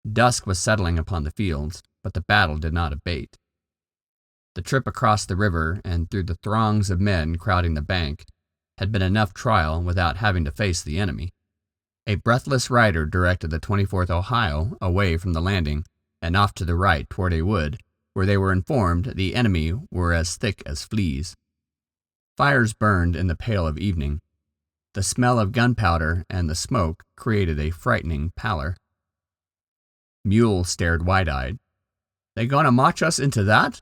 Dusk was settling upon the fields, but the battle did not abate. The trip across the river and through the throngs of men crowding the bank had been enough trial without having to face the enemy. A breathless rider directed the 24th Ohio away from the landing and off to the right toward a wood, where they were informed the enemy were as thick as fleas. Fires burned in the pale of evening. The smell of gunpowder and the smoke created a frightening pallor. Mule stared wide-eyed. "They gonna march us into that?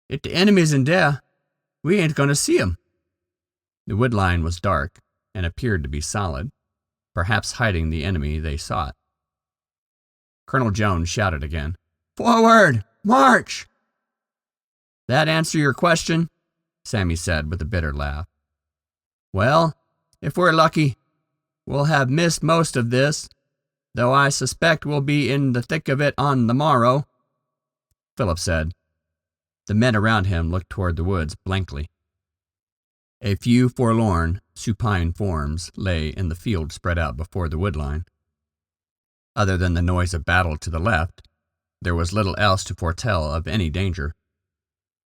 If the enemy's in there, we ain't gonna see 'em." The wood line was dark and appeared to be solid, perhaps hiding the enemy they sought. Colonel Jones shouted again, "Forward! March!" "That answer your question?" Sammy said with a bitter laugh. "Well, if we're lucky, we'll have missed most of this, though I suspect we'll be in the thick of it on the morrow," Philip said. The men around him looked toward the woods blankly. A few forlorn, supine forms lay in the field spread out before the wood line. Other than the noise of battle to the left, there was little else to foretell of any danger.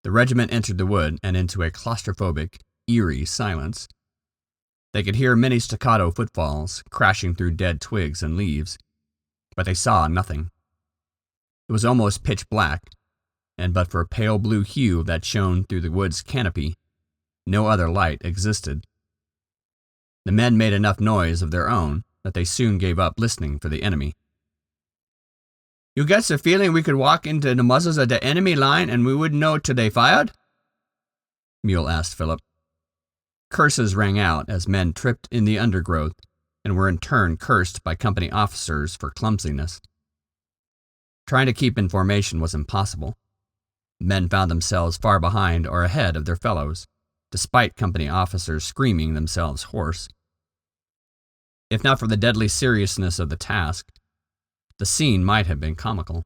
The regiment entered the wood and into a claustrophobic, eerie silence. They could hear many staccato footfalls crashing through dead twigs and leaves, but they saw nothing. It was almost pitch black, and but for a pale blue hue that shone through the wood's canopy, no other light existed. The men made enough noise of their own that they soon gave up listening for the enemy. "You gets a feeling we could walk into the muzzles of the enemy line and we wouldn't know till they fired?" Mule asked Philip. Curses rang out as men tripped in the undergrowth and were in turn cursed by company officers for clumsiness. Trying to keep in formation was impossible. Men found themselves far behind or ahead of their fellows, despite company officers screaming themselves hoarse. If not for the deadly seriousness of the task, the scene might have been comical.